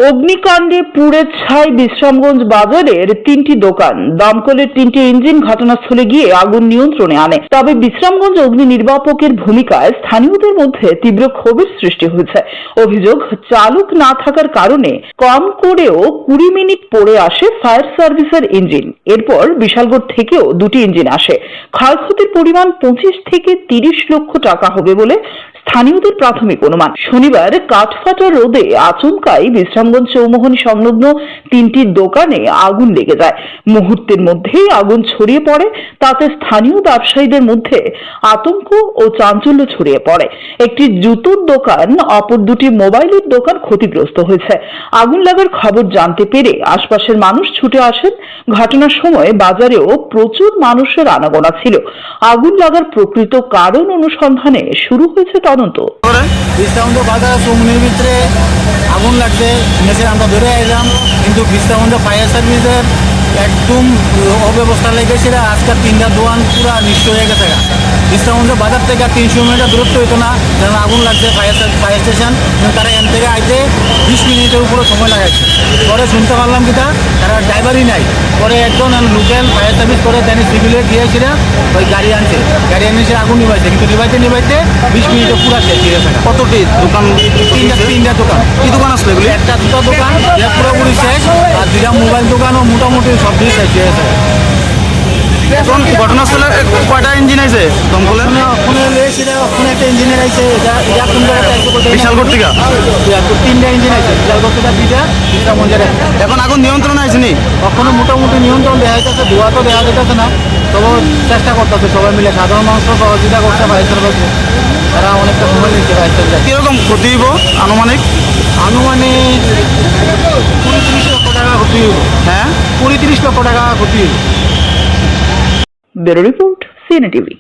অগ্নিকাণ্ডে পুড়ে ছাই বিশ্রামগঞ্জ বাজারের 3টি দোকান। দমকলের 3টি ইঞ্জিন ঘটনাস্থলে গিয়ে আগুন নিয়ন্ত্রণে আনে। তবে বিশ্রামগঞ্জ অগ্নি নির্বাপকের ভূমিকায় স্থানীয়দের মধ্যে তীব্র ক্ষোভের সৃষ্টি হয়েছে। অভিযোগ, চালক না থাকার কারণে কম করেও 20 মিনিট পরে আসে ফায়ার সার্ভিসের ইঞ্জিন। এরপর বিশালগড় থেকেও 2টি ইঞ্জিন আসে। ক্ষয়ক্ষতির পরিমাণ 25 থেকে 30 লক্ষ টাকা হবে বলে স্থানীয়দের প্রাথমিক অনুমান। শনিবার কাঠফাটা রোদে আচমকাই বিশ্রামগঞ্জ চৌমোহনী সংলগ্ন 3টি দোকানে আগুন লেগে যায়। মুহূর্তের মধ্যেই আগুন ছড়িয়ে পড়ে, তাতে স্থানীয় ব্যবসায়ীদের মধ্যে আতঙ্ক ও চাঞ্চল্য ছড়িয়ে পড়ে। একটি জুতোর দোকান, অপর 2টি মোবাইলের দোকান ক্ষতিগ্রস্ত হয়েছে। আগুন লাগার খবর জানতে পেরে আশপাশের মানুষ ছুটে আসেন। ঘটনার সময় বাজারেও প্রচুর মানুষের আনাগোনা ছিল। আগুন লাগার প্রকৃত কারণ অনুসন্ধানে শুরু হয়েছে তদন্ত। বিশ্রামগঞ্জ বাজার চৌমুনির ভিতরে আগুন লাগছে, মেসে আমরা ধরে আইলাম, কিন্তু বিশ্রামগঞ্জ ফায়ার সার্ভিসের একদম অব্যবস্থা লেগেছিল। আজকাল 3টা দোকান পুরা নিশ্চয় হয়ে গেছে। বিশ্রামগঞ্জ বাজার থেকে 300 মিটার দূরত্ব হইতো না, কারণ আগুন লাগছে ফায়ার স্টেশন। তারা এখান থেকে আইতে 20 মিনিটের উপরে সময় লাগাইছে। পরে শুনতে পারলাম কি তারা ড্রাইভারই নাই। পরে একজন লোকাল ফায়ার সার্ভিস করে জানি সিভিলে গিয়েছিল, ওই গাড়ি আনছে, গাড়ি আনিয়েছে, আগুন নিভাইছে, কিন্তু নিভাইতে 20 মিনিটে পুরা শেষ হয়ে গেছে। কতটি দোকান? 3টা দোকান। কি দোকান আসলে এগুলি? একটা দুটো দোকান পুরোপুরি শেষ, আর 2টা মোবাইল দোকানও মোটামুটি সব কিছু শেষ হয়ে গেছে। এখন ঘটনাস্থলে কয়টা ইঞ্জিন আছে দমকলের? ওখানে একটা ইঞ্জিনিয়ার আছে, বিশালগড় থেকে 3টা ইঞ্জিন আছে, বিশালগড় থেকে 2টা, বিশ্রামগঞ্জের একটা। এখন আগুন নিয়ন্ত্রণ আসেনি? কখনো মোটামুটি নিয়ন্ত্রণ দেখা যাচ্ছে, ধোয়া তো দেখা যেতেছে না, তবে চেষ্টা করতেছে সবাই মিলে। সাধারণ মানুষ সহযোগিতা করছে ফায়ার সার্ভিসে, তারা অনেকটা সময় নিচ্ছে ফায়ার সার্ভিসে। কিরকম ক্ষতি হইব আনুমানিক? 20-30 লক্ষ টাকা ক্ষতি হইব। হ্যাঁ, 20-30 লক্ষ টাকা ক্ষতি হইব। Bureau report, CNA TV.